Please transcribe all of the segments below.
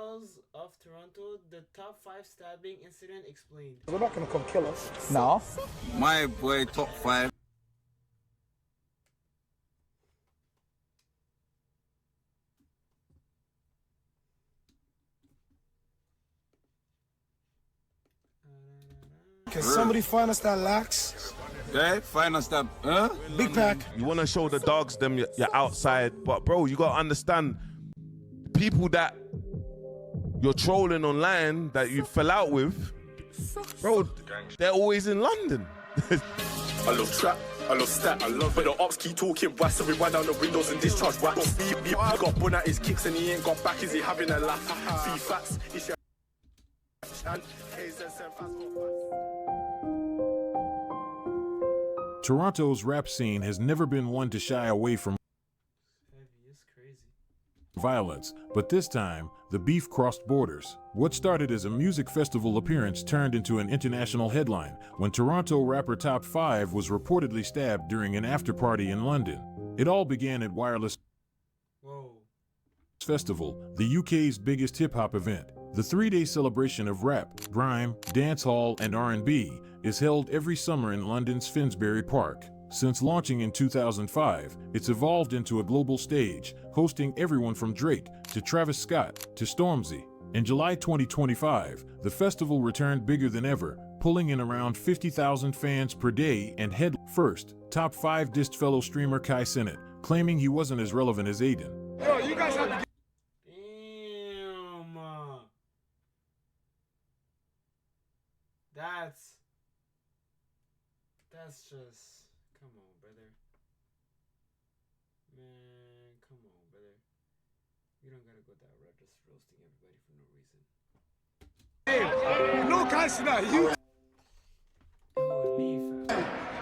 details of Toronto, the top 5 stabbing incident explained. They're not gonna come kill us. No. My boy, top 5. Can somebody find us that lax? Okay, find us that, Big pack. You want to show the dogs them you're outside, but bro, you got to understand, people that you're trolling online that you fell out with, bro, they're always in London. I love trap, I love stat, I love it. But the ops keep talking, why so we wind down the windows and discharge raps. He got bun at his kicks and he ain't got back, is he having a laugh? Fee facts, it's and Toronto's rap scene has never been one to shy away from violence, but this time, the beef crossed borders. What started as a music festival appearance turned into an international headline when Toronto rapper Top5 was reportedly stabbed during an after-party in London. It all began at Wireless Festival, the UK's biggest hip-hop event. The 3-day celebration of rap, grime, dancehall, and R&B is held every summer in London's Finsbury Park. Since launching in 2005, it's evolved into a global stage, hosting everyone from Drake to Travis Scott to Stormzy. In July 2025, the festival returned bigger than ever, pulling in around 50,000 fans per day and head first. Top5 dissed fellow streamer Kai Cenat, claiming he wasn't as relevant as Aiden. Yo, you guys have to That's just, come on, brother. Man, come on, brother. You don't gotta go that route, just roasting everybody for no reason. Hey, no guys tonight, you.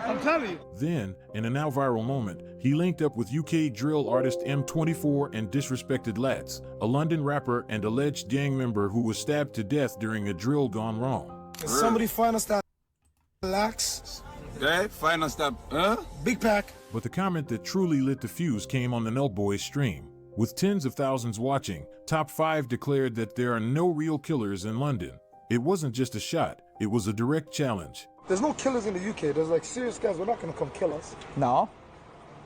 I'm telling you. Then, in a now viral moment, he linked up with UK drill artist M24 and Disrespected Lats, a London rapper and alleged gang member who was stabbed to death during a drill gone wrong. Can somebody find us that lax? Okay, find us that, Big pack. But the comment that truly lit the fuse came on the Nell Boys stream. With tens of thousands watching, Top5 declared that there are no real killers in London. It wasn't just a shot, it was a direct challenge. There's no killers in the UK. There's like serious guys. We're not gonna come kill us. No.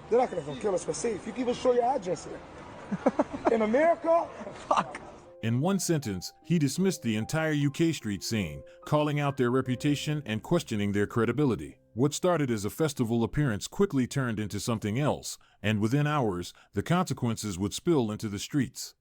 They're not gonna come kill us. We're safe. You can even show your address here. In America? Fuck. In one sentence, he dismissed the entire UK street scene, calling out their reputation and questioning their credibility. What started as a festival appearance quickly turned into something else, and within hours, the consequences would spill into the streets.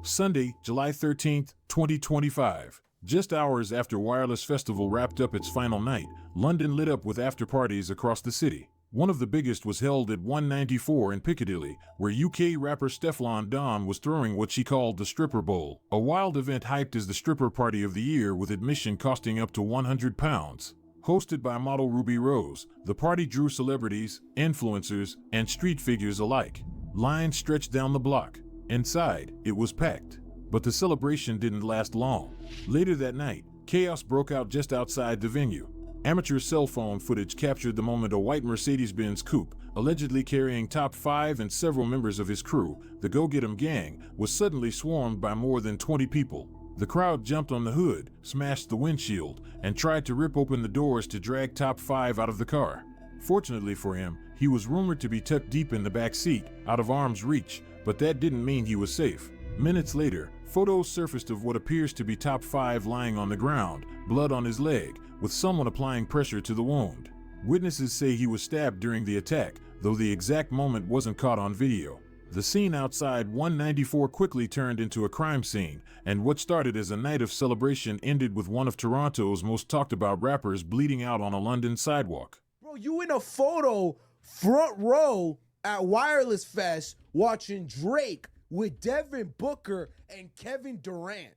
Sunday, July 13th, 2025. Just hours after Wireless Festival wrapped up its final night, London lit up with after-parties across the city. One of the biggest was held at 194 in Piccadilly, where UK rapper Stefflon Don was throwing what she called the Stripper Bowl, a wild event hyped as the stripper party of the year with admission costing up to £100. Hosted by model Ruby Rose, the party drew celebrities, influencers, and street figures alike. Lines stretched down the block. Inside, it was packed. But the celebration didn't last long. Later that night, chaos broke out just outside the venue. Amateur cell phone footage captured the moment a white Mercedes-Benz coupe, allegedly carrying Top5 and several members of his crew, the Go Get 'Em gang, was suddenly swarmed by more than 20 people. The crowd jumped on the hood, smashed the windshield, and tried to rip open the doors to drag Top5 out of the car. Fortunately for him, he was rumored to be tucked deep in the back seat, out of arm's reach, but that didn't mean he was safe. Minutes later, photos surfaced of what appears to be Top5 lying on the ground, blood on his leg, with someone applying pressure to the wound. Witnesses say he was stabbed during the attack, though the exact moment wasn't caught on video. The scene outside 194 quickly turned into a crime scene, and what started as a night of celebration ended with one of Toronto's most talked about rappers bleeding out on a London sidewalk. Bro, you in a photo, front row at Wireless Fest, watching Drake with Devin Booker and Kevin Durant.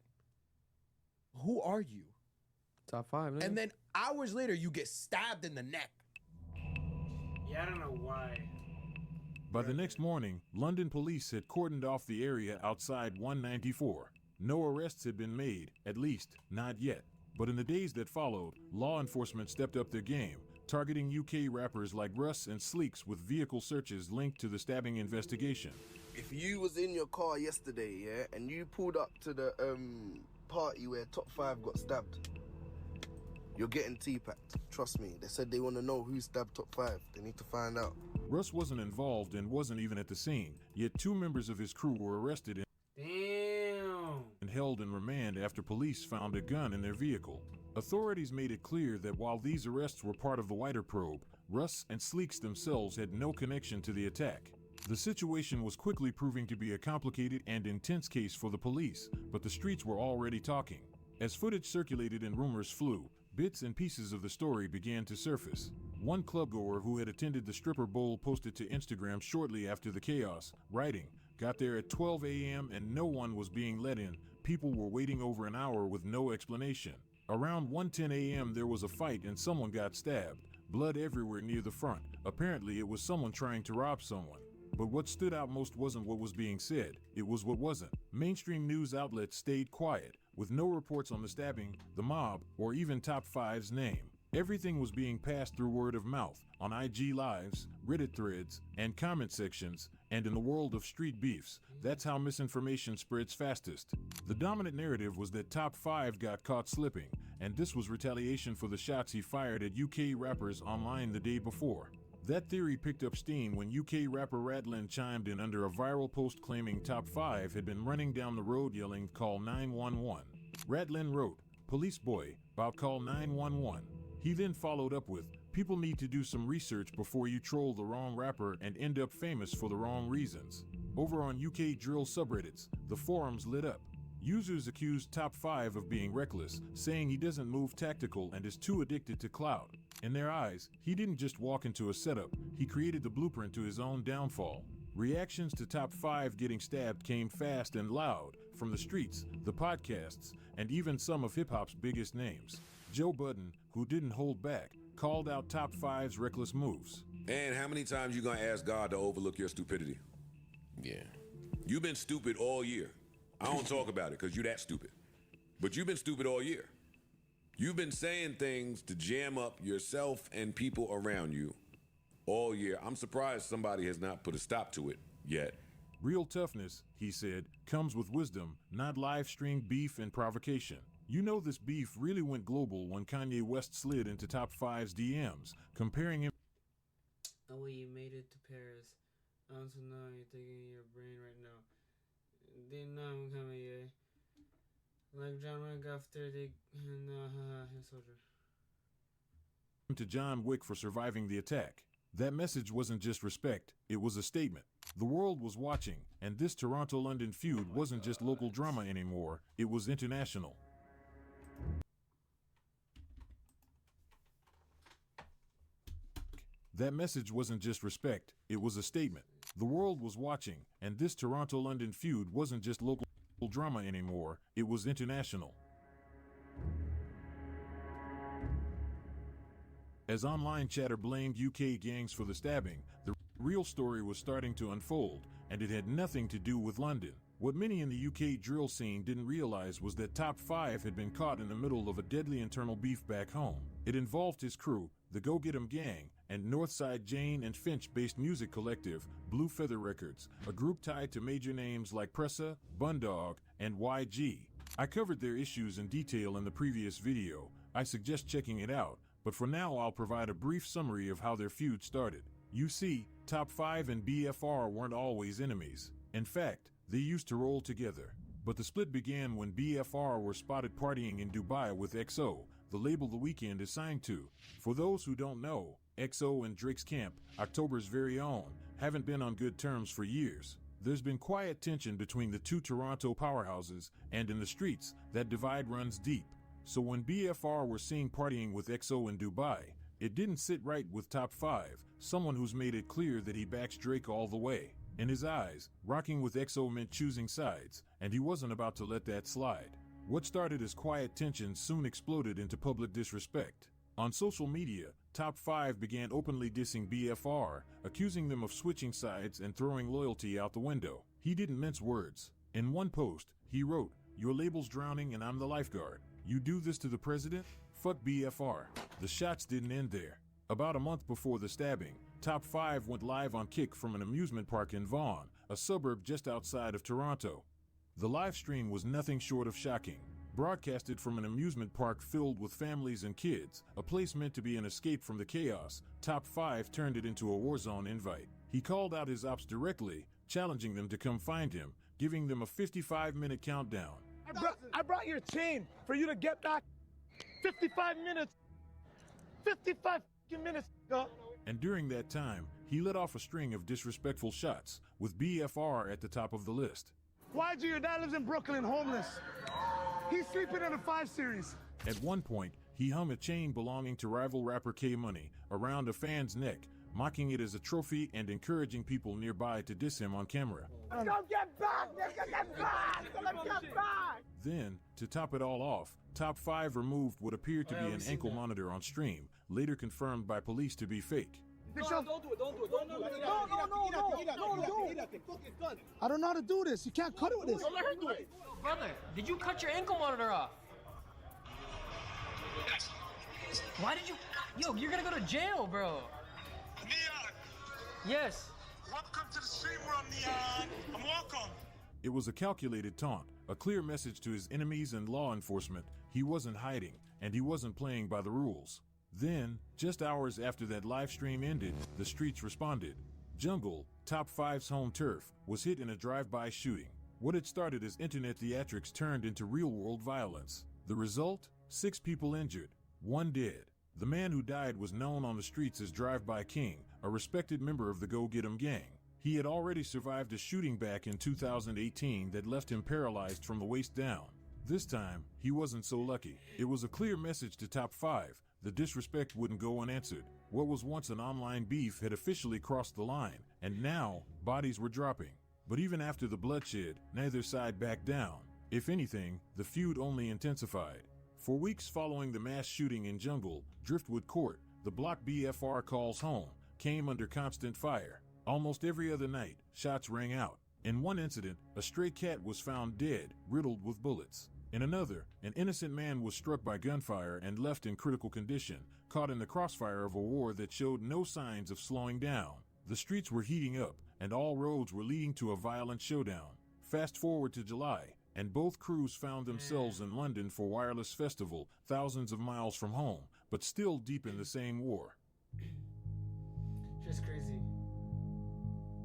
Who are you? Top 5, man. And then hours later, you get stabbed in the neck. Yeah, I don't know why. By the next morning, London police had cordoned off the area outside 194. No arrests had been made, at least not yet. But in the days that followed, law enforcement stepped up their game, targeting UK rappers like Russ and Sleeks with vehicle searches linked to the stabbing investigation. if you was in your car yesterday, yeah, and you pulled up to the party where Top 5 got stabbed, you're getting T-packed. Trust me. They said they want to know who stabbed Top 5. They need to find out. Russ wasn't involved and wasn't even at the scene, yet 2 members of his crew were arrested and held in remand after police found a gun in their vehicle. Authorities made it clear that while these arrests were part of the wider probe, Russ and Sleeks themselves had no connection to the attack. The situation was quickly proving to be a complicated and intense case for the police, but the streets were already talking. As footage circulated and rumors flew, bits and pieces of the story began to surface. One clubgoer who had attended the stripper bowl posted to Instagram shortly after the chaos, writing, "Got there at 12 a.m. and no one was being let in. People were waiting over an hour with no explanation. Around 1:10 a.m. there was a fight and someone got stabbed. Blood everywhere near the front. Apparently it was someone trying to rob someone." But what stood out most wasn't what was being said, it was what wasn't. Mainstream news outlets stayed quiet, with no reports on the stabbing, the mob, or even Top 5's name. Everything was being passed through word of mouth, on IG Lives, Reddit threads, and comment sections, and in the world of street beefs, that's how misinformation spreads fastest. The dominant narrative was that Top 5 got caught slipping, and this was retaliation for the shots he fired at UK rappers online the day before. That theory picked up steam when UK rapper Ratlin chimed in under a viral post claiming Top 5 had been running down the road yelling, "Call 911. Ratlin wrote, "Police boy, about call 911. He then followed up with, "People need to do some research before you troll the wrong rapper and end up famous for the wrong reasons." Over on UK drill subreddits, the forums lit up. Users accused Top 5 of being reckless, saying he doesn't move tactical and is too addicted to clout. In their eyes, he didn't just walk into a setup, he created the blueprint to his own downfall. Reactions to Top 5 getting stabbed came fast and loud, from the streets, the podcasts, and even some of hip-hop's biggest names. Joe Budden, who didn't hold back, called out Top 5's reckless moves. And how many times you gonna ask God to overlook your stupidity? Yeah. You've been stupid all year. I don't talk about it because you're that stupid. But you've been stupid all year. You've been saying things to jam up yourself and people around you all year. I'm surprised somebody has not put a stop to it yet. Real toughness, he said, comes with wisdom, not live-stream beef and provocation. You know this beef really went global when Kanye West slid into Top 5's DMs, comparing him. Oh, you made it to Paris. I also know you're thinking in your brain right now. Didn't know I'm coming, yeah. Like John Wick after they soldier. To John Wick for surviving the attack. That message wasn't just respect, it was a statement. The world was watching, and this Toronto-London feud wasn't just local drama anymore, it was international. That message wasn't just respect, it was a statement. The world was watching, and this Toronto-London feud wasn't just local drama anymore, it was international. As online chatter blamed UK gangs for the stabbing, the real story was starting to unfold, and it had nothing to do with London. What many in the UK drill scene didn't realize was that Top 5 had been caught in the middle of a deadly internal beef back home. It involved his crew, the Go Get 'Em Gang, and Northside Jane and Finch-based music collective, Blue Feather Records, a group tied to major names like Pressa, Bundog, and YG. I covered their issues in detail in the previous video. I suggest checking it out, but for now I'll provide a brief summary of how their feud started. You see, Top 5 and BFR weren't always enemies. In fact, they used to roll together. But the split began when BFR were spotted partying in Dubai with XO, the label The Weeknd is signed to. For those who don't know, XO and Drake's Camp, October's very own, haven't been on good terms for years. There's been quiet tension between the two Toronto powerhouses, and in the streets, that divide runs deep. So when BFR were seen partying with XO in Dubai, it didn't sit right with Top 5, someone who's made it clear that he backs Drake all the way. In his eyes, rocking with XO meant choosing sides, and he wasn't about to let that slide. What started as quiet tension soon exploded into public disrespect. On social media, Top 5 began openly dissing BFR, accusing them of switching sides and throwing loyalty out the window. He didn't mince words. In one post, he wrote, "Your label's drowning and I'm the lifeguard. You do this to the president? Fuck BFR." The shots didn't end there. About a month before the stabbing, Top 5 went live on Kick from an amusement park in Vaughan, a suburb just outside of Toronto. The live stream was nothing short of shocking. Broadcasted from an amusement park filled with families and kids, a place meant to be an escape from the chaos, Top 5 turned it into a war zone invite. He called out his ops directly, challenging them to come find him, giving them a 55-minute countdown. I brought your chain for you to get back 55 minutes. 55 minutes ago. And during that time, he let off a string of disrespectful shots, with BFR at the top of the list. YG, your dad lives in Brooklyn, homeless. He's sleeping in a 5 Series. At one point, he hung a chain belonging to rival rapper K-Money around a fan's neck, mocking it as a trophy and encouraging people nearby to diss him on camera. Don't get back! Let's get back! Let's get back! Then, to top it all off, Top 5 removed what appeared to be an ankle monitor on stream, later confirmed by police to be fake. No, don't do it, don't do it, don't do it. No. I don't know how to do this. You can't cut it with this. Don't let her do it. Brother, did you cut your ankle monitor off? Why did you? Yo, you're gonna go to jail, bro. Neon. Yes. Welcome to the stream world, Neon. I'm welcome. It was a calculated taunt, a clear message to his enemies and law enforcement. He wasn't hiding, and he wasn't playing by the rules. Then, just hours after that live stream ended, the streets responded. Jungle, Top 5's home turf, was hit in a drive-by shooting. What had started as internet theatrics turned into real-world violence. The result? 6 people injured, 1 dead. The man who died was known on the streets as Drive-By King, a respected member of the Go Get 'Em gang. He had already survived a shooting back in 2018 that left him paralyzed from the waist down. This time, he wasn't so lucky. It was a clear message to Top 5. The disrespect wouldn't go unanswered. What was once an online beef had officially crossed the line, and now bodies were dropping. But even after the bloodshed, neither side backed down. If anything, the feud only intensified. For weeks following the mass shooting in Jungle, Driftwood Court, the block BFR calls home, came under constant fire. Almost every other night, shots rang out. In one incident, a stray cat was found dead, riddled with bullets. In another, an innocent man was struck by gunfire and left in critical condition, caught in the crossfire of a war that showed no signs of slowing down. The streets were heating up, and all roads were leading to a violent showdown. Fast forward to July, and both crews found themselves in London for Wireless Festival, thousands of miles from home, but still deep in the same war. Just crazy.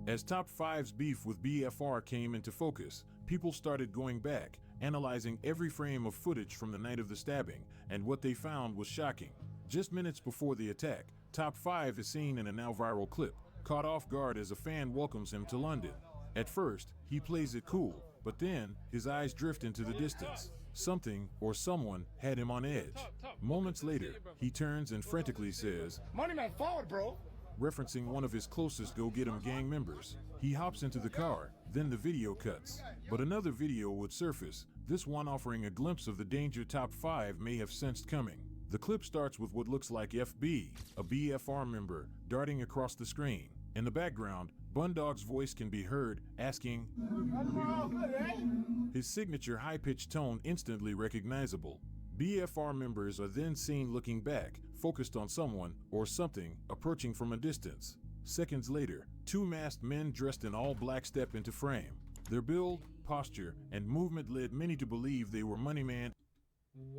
As Top 5's beef with BFR came into focus, people started going back, analyzing every frame of footage from the night of the stabbing, and what they found was shocking. Just minutes before the attack, Top 5 is seen in a now viral clip, caught off guard as a fan welcomes him to London. At first, he plays it cool, but then his eyes drift into the distance. Something or someone had him on edge. Moments later, he turns and frantically says, "Money man, forward, bro." Referencing one of his closest Go Get 'Em gang members. He hops into the car, then the video cuts. But another video would surface, this one offering a glimpse of the danger Top 5 may have sensed coming. The clip starts with what looks like FB, a BFR member, darting across the screen. In the background, Bundog's voice can be heard, asking, his signature high-pitched tone instantly recognizable. BFR members are then seen looking back, focused on someone or something approaching from a distance. Seconds later, 2 masked men dressed in all black step into frame. Their build, posture, and movement led many to believe they were Moneyman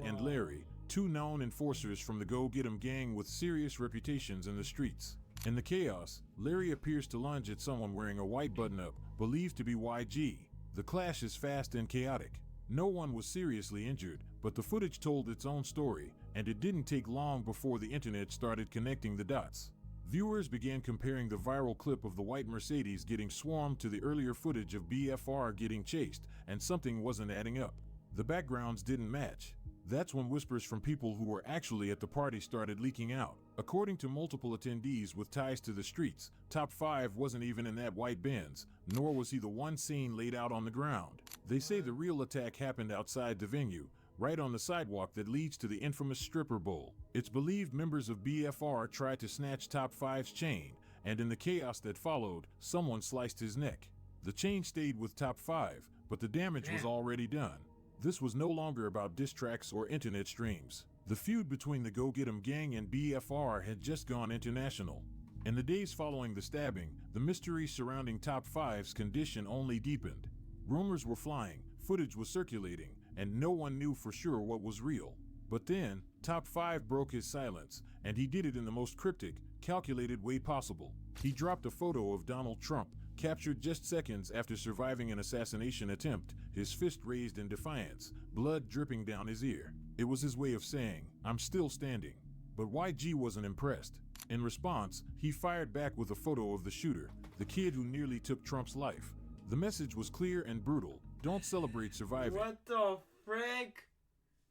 and Larry, 2 known enforcers from the Go Get 'Em gang with serious reputations in the streets. In the chaos, Larry appears to lunge at someone wearing a white button-up, believed to be YG. The clash is fast and chaotic. No one was seriously injured, but the footage told its own story, and it didn't take long before the internet started connecting the dots. Viewers began comparing the viral clip of the white Mercedes getting swarmed to the earlier footage of BFR getting chased, and something wasn't adding up. The backgrounds didn't match. That's when whispers from people who were actually at the party started leaking out. According to multiple attendees with ties to the streets, Top 5 wasn't even in that white Benz, nor was he the one seen laid out on the ground. They say the real attack happened outside the venue, right on the sidewalk that leads to the infamous stripper bowl. It's believed members of BFR tried to snatch Top 5's chain, and in the chaos that followed, someone sliced his neck. The chain stayed with Top 5, but the damage was already done. This was no longer about diss tracks or internet streams. The feud between the Go Get 'Em gang and BFR had just gone international. In the days following the stabbing, the mystery surrounding Top 5's condition only deepened. Rumors were flying, footage was circulating, and no one knew for sure what was real. But then, Top 5 broke his silence, and he did it in the most cryptic, calculated way possible. He dropped a photo of Donald Trump, captured just seconds after surviving an assassination attempt, his fist raised in defiance, blood dripping down his ear. It was his way of saying, "I'm still standing." But YG wasn't impressed. In response, he fired back with a photo of the shooter, the kid who nearly took Trump's life. The message was clear and brutal. Don't celebrate surviving. What the frick?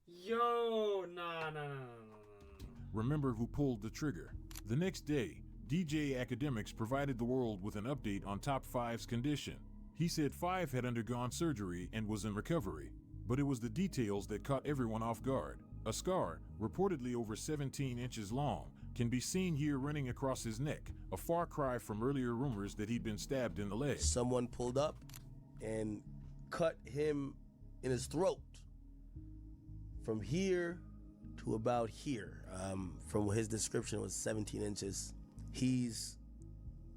Yo, nah. Remember who pulled the trigger. The next day, DJ Academics provided the world with an update on Top 5's condition. He said 5 had undergone surgery and was in recovery. But it was the details that caught everyone off guard. A scar, reportedly over 17 inches long, can be seen here running across his neck, a far cry from earlier rumors that he'd been stabbed in the leg. Someone pulled up and cut him in his throat from here to about here. From his description, it was 17 inches. He's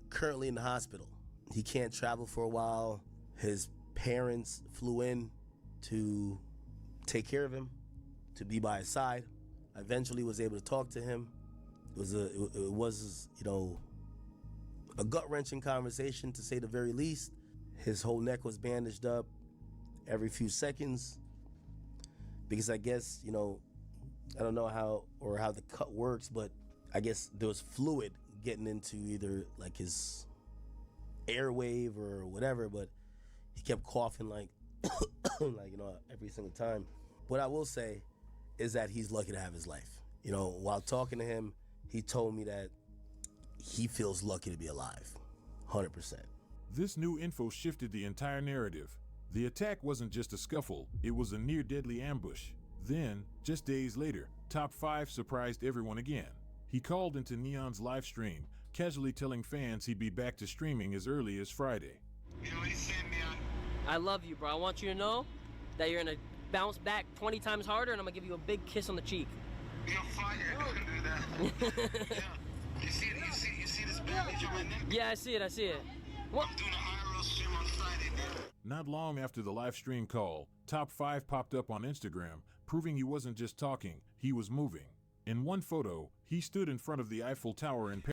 currently in the hospital. He can't travel for a while. His parents flew in to take care of him, to be by his side. I eventually was able to talk to him. It was a gut-wrenching conversation, to say the very least. His whole neck was bandaged up every few seconds because I guess, I don't know how the cut works, but I guess there was fluid getting into either like his airwave or whatever, but he kept coughing like every single time. What I will say is that he's lucky to have his life. While talking to him, he told me that he feels lucky to be alive, 100%. This new info shifted the entire narrative. The attack wasn't just a scuffle, it was a near-deadly ambush. Then, just days later, Top 5 surprised everyone again. He called into Neon's live stream, casually telling fans he'd be back to streaming as early as Friday. I love you, bro. I want you to know that you're gonna bounce back 20 times harder, and I'm gonna give you a big kiss on the cheek. You're fire. Don't do that. Yeah. You see this bandage on my neck? Yeah, I see it. What? I'm doing an IRL stream on Friday, man. Not long after the live stream call, Top 5 popped up on Instagram, proving he wasn't just talking, he was moving. In one photo, he stood in front of the Eiffel Tower in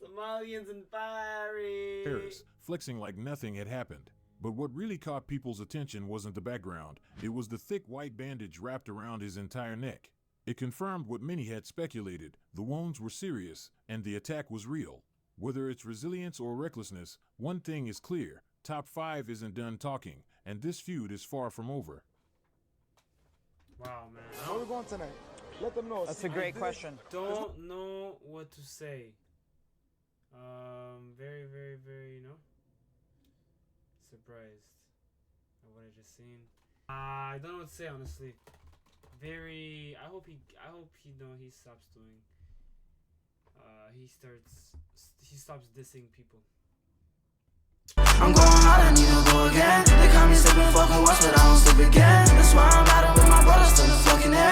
Somalians in Paris, flexing like nothing had happened. But what really caught people's attention wasn't the background, it was the thick white bandage wrapped around his entire neck. It confirmed what many had speculated: the wounds were serious, and the attack was real. Whether it's resilience or recklessness, one thing is clear: Top 5 isn't done talking, and this feud is far from over. Wow, man. Where are we going tonight? Let them know. That's a great question. Don't know what to say. Very, very, very, surprised at what I just seen. I don't know what to say, honestly. Very. I hope he stops doing. He stops dissing people. I'm going hard, I need to go again. They call me slipping, fucking once, but I don't slip again. That's why I'm out with my brothers till the fucking end.